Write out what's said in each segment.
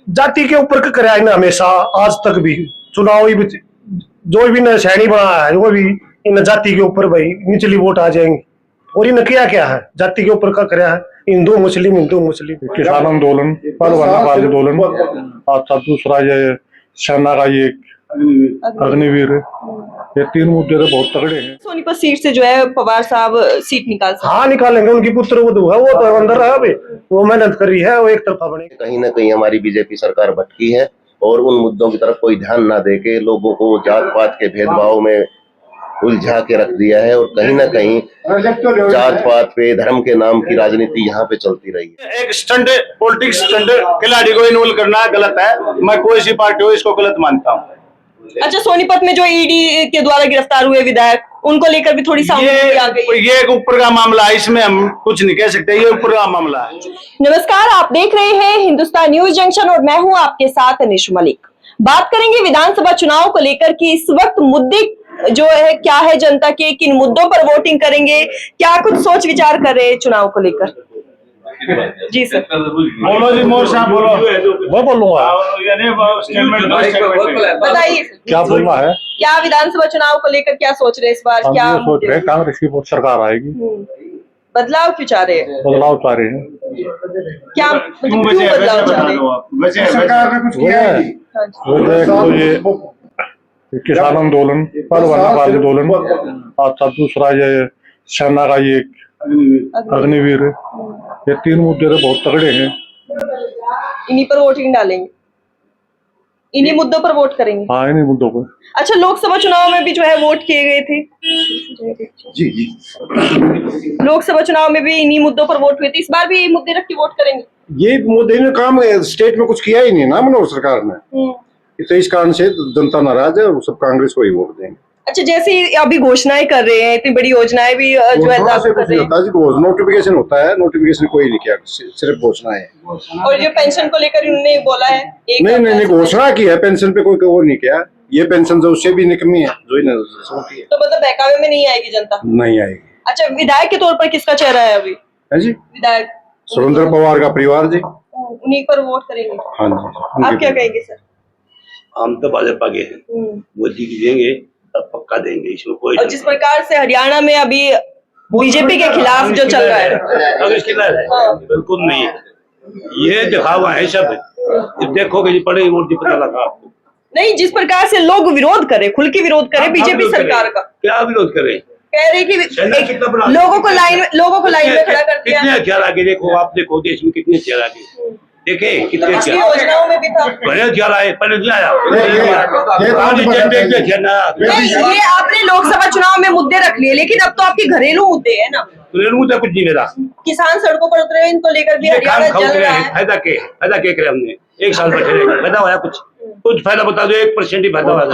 जाति के ऊपर कराया इन्हें हमेशा आज तक भी चुनाव ही जो भी सैनी बना है वो भी इन जाति के ऊपर भाई निचली वोट आ जाएंगे। और इन्हें किया क्या है जाति के ऊपर का कराया है हिंदू मुस्लिम किसान आंदोलन, पहलवान आंदोलन, अच्छा दूसरा ये सेना का ये अग्निवीर, ये तीन मुद्दे तो बहुत तगड़े हैं। सोनीपत सीट से जो है पवार साहब सीट निकाल सकते। हाँ निकालेंगे, उनकी पुत्र वधू है वो तो अंदर है अभी, वो मेहनत कर रही है, वो एक तरफा बनेगी। कहीं ना कहीं हमारी बीजेपी सरकार भटकी है और उन मुद्दों की तरफ कोई ध्यान ना देके लोगों को जात पात के भेदभाव में उलझा के रख दिया है और कहीं ना कहीं जात पात पे धर्म के नाम की राजनीति यहाँ पे चलती रही है। एक स्टंट पॉलिटिक्स स्टंट खिलाड़ी को इन्वॉल्व करना गलत है, मैं कोई सी पार्टी हो इसको गलत मानता हूँ। अच्छा, सोनीपत में जो ईडी के द्वारा गिरफ्तार हुए विधायक उनको लेकर भी थोड़ी सामने आ गई। ये एक ऊपर का मामला है, इसमें हम कुछ नहीं कह सकते, ये ऊपर का मामला है। नमस्कार, आप देख रहे हैं हिंदुस्तान न्यूज जंक्शन और मैं हूं आपके साथ अनिश मलिक। बात करेंगे विधानसभा चुनाव को लेकर कि इस वक्त मुद्दे जो है क्या है, जनता के किन मुद्दों पर वोटिंग करेंगे, क्या कुछ सोच विचार कर रहे हैं चुनाव को लेकर। जी सर बोलो जी, मोर साहब बोलो। मैं बोलूंगा, बताइए क्या बोलना है, क्या विधानसभा चुनाव को लेकर क्या सोच रहे हैं इस बार, हम क्या ये सोच रहे हैं कांग्रेस की सरकार आएगी, बदलाव क्यों चाह रहे हैं, बदलाव चाह रहे हैं। क्या क्यों बदलाव चाह रहे हैं। सरकार ने कुछ किया है तो ये किसान आंदोलन, पहलवान आंदोलन, अच्छा दूसरा ये सेना का ये अग्निवीर, ये तीन मुद्दे तो बहुत तगड़े हैं। इन्हीं पर वोटिंग डालेंगे, इन्हीं मुद्दों पर वोट करेंगे। हाँ, इन्हीं मुद्दों पर। अच्छा, लोकसभा चुनाव में भी जो है वोट किए गए थे। जी जी, लोकसभा चुनाव में भी इन्हीं मुद्दों पर वोट हुए थे, इस बार भी ये मुद्दे रख के वोट करेंगे। ये मोदी ने काम स्टेट में कुछ किया ही नहीं ना मनोहर सरकार ने, तो इस कारण से जनता नाराज है और सब कांग्रेस को ही वोट देंगे। अच्छा, जैसे अभी घोषणाएं कर रहे हैं, इतनी बड़ी योजनाएं भी जो है लागू कर रहे हैं। नोटिफिकेशन होता है, नोटिफिकेशन कोई नहीं किया, सिर्फ घोषणा है। और जो पेंशन को लेकर उन्होंने बोला है नहीं घोषणा की है, पेंशन पे कोई वो नहीं किया। ये पेंशन जो उससे भी निकमी है, जो तो मतलब बहकावे में नहीं आएगी जनता, नहीं आएगी। अच्छा, विधायक के तौर पर किसका चेहरा है अभी? है जी, विधायक सुरेंद्र पवार का परिवार जी, उन्हीं पर वोट करेंगे। हाँ जी। आप क्या कहेंगे सर? हम तो भाजपा के हैं, मोदी की देंगे तब पक्का देंगे, इसमें कोई। और जिस प्रकार से हरियाणा में अभी बीजेपी के खिलाफ जो चल रहा है, कांग्रेस के खिलाफ है, बिल्कुल नहीं है, ये दिखावा है सब। देखोगे जी, पड़े वोट पता लगा आपको। नहीं, जिस प्रकार से लोग विरोध करे, खुल के विरोध करे बीजेपी सरकार का। क्या विरोध करे? कह रहे कि लोगों को लाइन में खड़ा कर दिया। कितने हथियार आगे देखो, आप देखो देश में कितने हथियार आगे देखे, कितने योजनाओं में भी था, बड़े हथियार आए, पहले नहीं आया। नहीं, ये आपने लोकसभा चुनाव में मुद्दे रख लिए, लेकिन अब तो आपके घरेलू मुद्दे हैं ना। घरेलू मुद्दा कुछ नहीं मेरा। किसान सड़कों पर उतरे, इनको लेकर भी हरियाणा जल रहा है। फायदा क्या करे हमने, एक साल बैठे रहे, फायदा हुआ कुछ फायदा बता दो, 1% ही फायदा हुआ।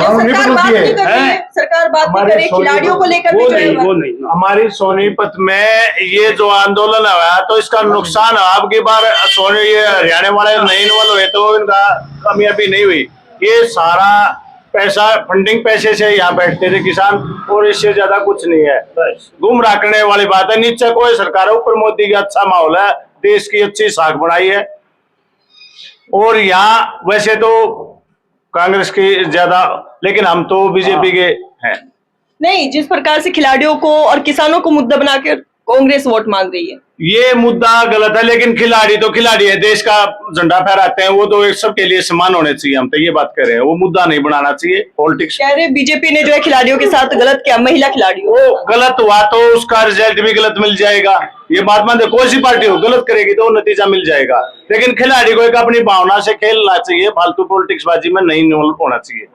सरकार बात नहीं करे खिलाड़ियों को लेकर भी, वो नहीं। हमारी सोनीपत में ये जो आंदोलन हुआ तो इसका नुकसान अब की बार ये हरियाणा वाले नहीं इन्वॉल्व हुए तो इनका कामयाबी नहीं हुई। ये सारा पैसा फंडिंग पैसे से यहाँ बैठते थे किसान, और इससे ज्यादा कुछ नहीं है। गुमराह करने वाली बात है, नीचे कोई सरकार है, ऊपर मोदी का अच्छा माहौल है, देश की अच्छी साख बढ़ाई है। और यहाँ वैसे तो कांग्रेस की ज्यादा, लेकिन हम तो बीजेपी के हैं। नहीं, जिस प्रकार से खिलाड़ियों को और किसानों को मुद्दा बनाकर कांग्रेस वोट मांग रही है, ये मुद्दा गलत है, लेकिन खिलाड़ी तो खिलाड़ी है, देश का झंडा फहराते हैं, वो तो एक सबके लिए समान होने चाहिए। हम तो ये बात कर रहे हैं, वो मुद्दा नहीं बनाना चाहिए पॉलिटिक्स। कह रहे बीजेपी ने जो है खिलाड़ियों के साथ गलत किया, महिला खिलाड़ियों। वो गलत हुआ तो उसका रिजल्ट भी गलत मिल जाएगा। ये बात मान दे, कोई सी पार्टी हो गलत करेगी तो नतीजा मिल जाएगा, लेकिन खिलाड़ी को एक अपनी भावना से खेलना चाहिए, फालतू पॉलिटिक्स बाजी में नहीं इन्वॉल्व होना चाहिए।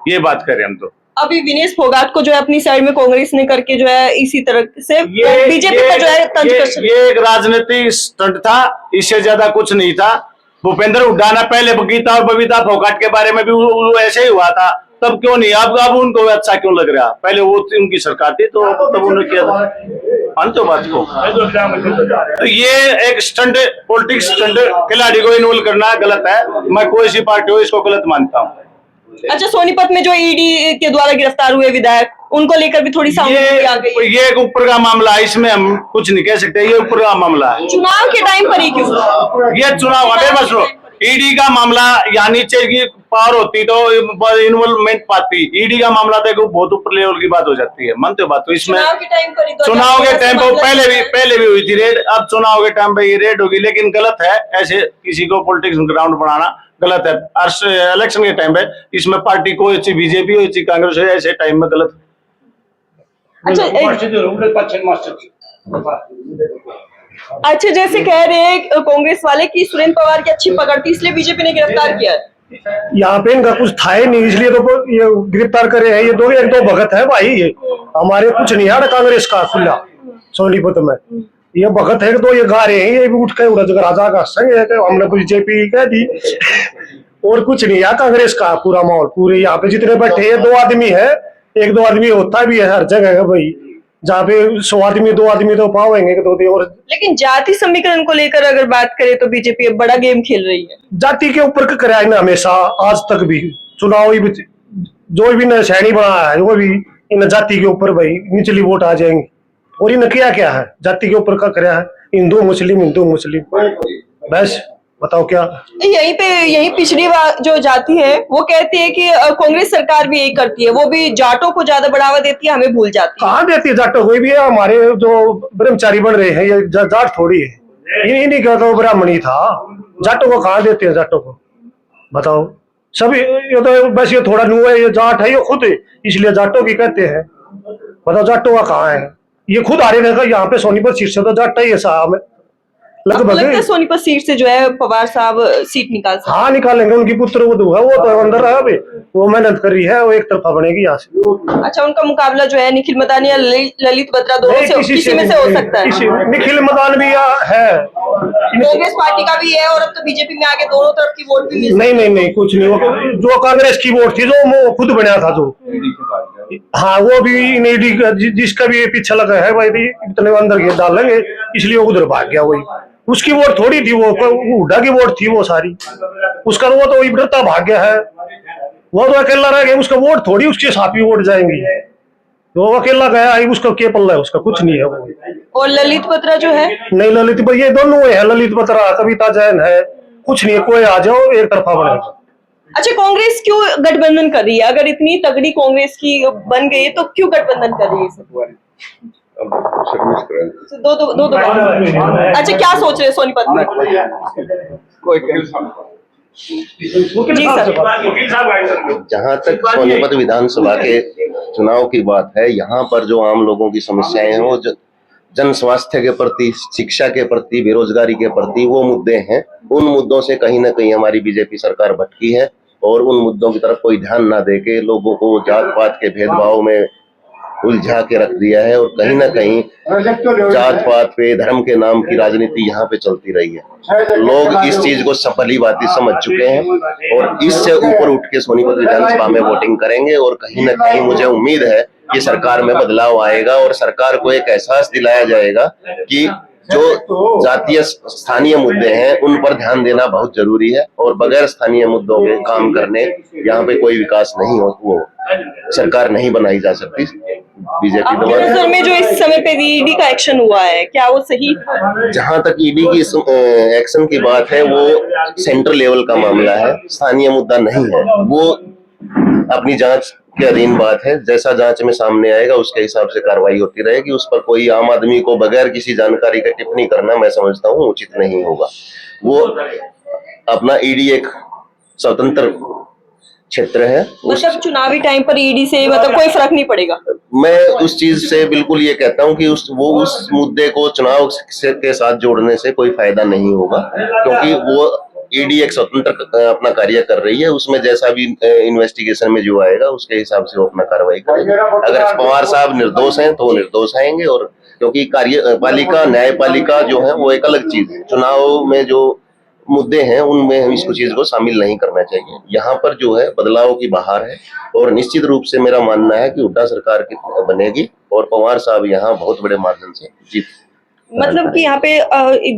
ये बात करें हम तो। अभी विनेश फोगाट को जो है अपनी साइड में कांग्रेस ने करके जो है इसी तरह से बीजेपी का जो है तंज कर, ये एक राजनीतिक स्टंट था, इससे ज्यादा कुछ नहीं था। भूपेंद्र हुड्डा ने पहले गीता और बबीता फोगाट के बारे में भी ऐसे ही हुआ था, तब क्यों नहीं? अब उनको अच्छा क्यों लग रहा? पहले वो उनकी सरकार थी तो तब उन्होंने किया था। तो बात को तो ये एक स्टंट पॉलिटिक्स स्टंट खिलाड़ी को इन्वॉल्व करना गलत है, मैं कोई सी पार्टी हो इसको गलत मानता हूँ। अच्छा, सोनीपत में जो ईडी के द्वारा गिरफ्तार हुए विधायक उनको लेकर भी थोड़ी सामने आ गई। ये एक ऊपर का मामला है, इसमें हम कुछ नहीं कह सकते, ये ऊपर का मामला है। चुनाव के टाइम पर ही क्यों? ये चुनाव ईडी का मामला यहाँ नीचे की पावर होती तो इन्वॉल्वमेंट पाती, ईडी का मामला देखो बहुत ऊपर लेवल की बात हो जाती है, मानते हो बात? तो इसमें चुनाव के टाइम पर ही तो चुनाव के टाइम पर मामला पहले भी हुई थी रेड, अब चुनाव के टाइम पे ये रेड होगी, लेकिन गलत है ऐसे किसी को पॉलिटिक्स ग्राउंड बनाना, गलत है। इलेक्शन के टाइम पे इसमें पार्टी को अच्छी बीजेपी हो अच्छी कांग्रेस हो, ऐसे टाइम में गलत। अच्छा अच्छा, जैसे कह रहे हैं कांग्रेस वाले कि सुरेंद्र पवार की अच्छी पकड़ थी इसलिए बीजेपी ने गिरफ्तार किया है। यहाँ पे इनका कुछ था ही नहीं, इसलिए तो ये गिरफ्तार करे हैं। ये दो एक दो भगत है भाई, ये हमारे कुछ नहीं है कांग्रेस का खुला सोनीपत में। ये भगत है दो, ये गा रहे हैं, ये भी उठ के राजा का संग है, हमने बीजेपी कह दी और कुछ नहीं है कांग्रेस का पूरा माहौल। पूरे यहाँ पे जितने बैठे हैं 2 आदमी है, 1-2 आदमी होता भी है हर जगह है भाई, जहाँ पे 100 आदमी 2 आदमी तो पावेंगे कि 2 और। लेकिन जाति समीकरण को लेकर अगर बात करें तो बीजेपी अब बड़ा गेम खेल रही है। जाति के ऊपर कराया ना हमेशा, आज तक भी चुनाव जो भी न सैनी बना है वो भी इन जाति के ऊपर भाई निचली वोट आ जाएंगे। और इन्हें किया क्या है, जाति के ऊपर का कराया है, हिंदू मुस्लिम बस बताओ क्या। यही पिछड़ी जो जाति है वो कहती है कि कांग्रेस सरकार भी यही करती है, वो भी जाटों को ज्यादा बढ़ावा देती है, हमें भूल जाती है। कहाँ देती है जाटों को भी? हमारे जो ब्रह्मचारी बन रहे हैं ये जाट थोड़ी है, इन्हीं का तो ब्राह्मणी था, जाटों को कहाँ देते हैं? जाटों को बताओ सभी, ये तो बस ये थोड़ा नु है, ये जाट है ये खुद, इसलिए जाटों की कहते हैं। बताओ जाटों का कहाँ है? ये खुद आ रहे थे यहाँ पे सोनीपत सीट से, तो जाट ही है साहब लगभग। सोनीपत सीट से जो है पवार साहब सीट निकाल सकते। हाँ निकालेंगे, उनकी पुत्र वधू है, वो तो अंदर है अभी, वो मेहनत कर रही है, वो एक तरफा बनेगी यहाँ से। अच्छा, उनका मुकाबला जो है निखिल मदान या ललित बत्रा दोनों से किसी में से हो सकता है? निखिल मदान भी है, कांग्रेस पार्टी का भी है और अब तो बीजेपी में आगे दोनों तरफ की वोट भी मिल नहीं कुछ नहीं। जो कांग्रेस की वोट थी जो खुद बना था जो, हाँ वो भी जिसका भी पीछे लगा है भाई इतने अंदर के डालेंगे, इसलिए वो उधर भाग गया। वही उसकी वोट थोड़ी थी, वो हुड्डा की वोट थी वो सारी, उसका वो तो इबरता भाग गया है, वो तो अकेला रह गया, उसका वोट थोड़ी उसके साथ भी वोट जाएंगी, वो अकेला गया है, उसका क्या पल्ला है, उसका कुछ नहीं है वो। और ललित बत्रा जो है, नहीं ललित ये दोनों है, ललित बत्रा कविता जैन है, कुछ नहीं है, कोई आ जाओ एक तरफा बनेगा। अच्छा, कांग्रेस क्यों गठबंधन कर रही है? अगर इतनी तगड़ी कांग्रेस की बन गई है तो क्यों गठबंधन कर रही है? दो अच्छा, क्या सोच रहे हैं सोनीपत में? जी सर। जहाँ तक सोनीपत विधानसभा के चुनाव की बात है, यहाँ पर जो आम लोगों की समस्याएं हैं वो जन स्वास्थ्य के प्रति, शिक्षा के प्रति, बेरोजगारी के प्रति वो मुद्दे हैं। उन मुद्दों से कहीं ना कहीं हमारी बीजेपी सरकार भटकी है और उन मुद्दों की तरफ कोई ध्यान ना देके लोगों को जात पात के भेदभाव में उलझा के रख दिया है और कहीं ना कहीं जात पात पे धर्म के नाम की राजनीति यहाँ पे चलती रही है। लोग इस चीज को भली भांति समझ चुके हैं और इससे ऊपर उठ के सोनीपत विधानसभा में वोटिंग करेंगे और कहीं ना कहीं मुझे उम्मीद है कि सरकार में बदलाव आएगा और सरकार को एक एहसास दिलाया जाएगा कि जो जातीय स्थानीय मुद्दे हैं उन पर ध्यान देना बहुत जरूरी है और बगैर स्थानीय मुद्दों के काम करने यहाँ पे कोई विकास नहीं हो, वो सरकार नहीं बनाई जा सकती बीजेपी आपके नजर में जो इस समय पे ईडी का एक्शन हुआ है, क्या वो सही? जहां तक ईडी की एक्शन की बात है वो सेंट्रल लेवल का मामला है, स्थानीय मुद्दा नहीं है, वो अपनी जांच के अधीन बात है। जैसा जांच में सामने आएगा उसके हिसाब से कार्रवाई होती रहेगी। उस पर कोई आम आदमी को बगैर किसी जानकारी के टिप्पणी करना मैं समझता हूँ उचित नहीं होगा। वो अपना ईडी एक स्वतंत्र क्षेत्र है, मतलब चुनावी टाइम पर ईडी से मतलब कोई फर्क नहीं पड़ेगा। मैं उस चीज से बिल्कुल ये कहता हूँ कि उस मुद्दे को चुनाव के साथ जोड़ने से कोई फायदा नहीं होगा, क्योंकि वो ईडी एक स्वतंत्र अपना कार्य कर रही है। उसमें जैसा भी इन्वेस्टिगेशन में जो आएगा उसके हिसाब से वो अपना कार्रवाई करेंगे। अगर पवार साहब निर्दोष हैं तो वो निर्दोष आएंगे, और क्योंकि कार्यपालिका न्यायपालिका जो है वो एक अलग चीज है। चुनाव में जो मुद्दे हैं उनमें हम इसको चीज को शामिल नहीं करना चाहिए। यहाँ पर जो है बदलाव की बहार है और निश्चित रूप से मेरा मानना है कि हुड्डा सरकार की बनेगी और पवार साहब यहाँ बहुत बड़े मार्जिन से जीत। मतलब कि यहाँ पे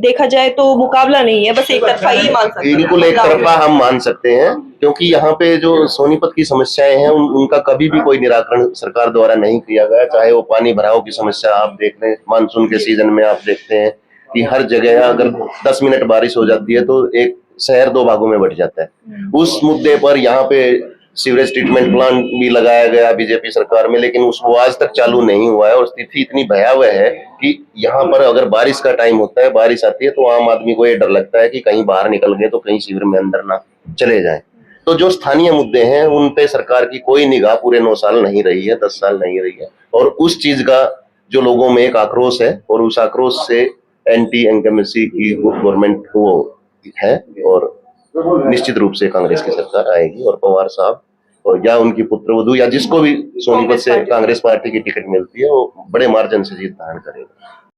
देखा जाए तो मुकाबला नहीं है, बस एक तरफा ही मान सकते हैं। बिल्कुल एक तरफा हम मान सकते हैं, क्योंकि यहाँ पे जो सोनीपत की समस्याएं हैं उनका कभी भी कोई निराकरण सरकार द्वारा नहीं किया गया। चाहे वो पानी भराव की समस्या आप देख लें, मानसून के सीजन में आप देखते हैं कि हर जगह अगर 10 मिनट बारिश हो जाती है तो एक शहर दो भागों में बट जाता है। उस मुद्दे पर यहाँ पे सीवरेज ट्रीटमेंट प्लांट भी लगाया गया बीजेपी सरकार में, लेकिन वो आज तक चालू नहीं हुआ है और स्थिति इतनी भयावह है कि यहाँ पर अगर बारिश का टाइम होता है, बारिश आती है तो आम आदमी को ये डर लगता है कि कहीं बाहर निकल गए तो कहीं शिविर में अंदर ना चले जाएं। तो जो स्थानीय मुद्दे हैं उन पे सरकार की कोई निगाह पूरे 9 साल नहीं रही है, 10 साल नहीं रही है, और उस चीज का जो लोगों में एक आक्रोश है और उस आक्रोश से एंटी इंकम्बेंसी की गवर्नमेंट वो है, और निश्चित रूप से कांग्रेस की सरकार आएगी और पवार साहब और या उनकी पुत्रवधू या जिसको भी सोनीपत से कांग्रेस पार्टी की टिकट मिलती है वो बड़े मार्जिन से जीत धारण करेगा।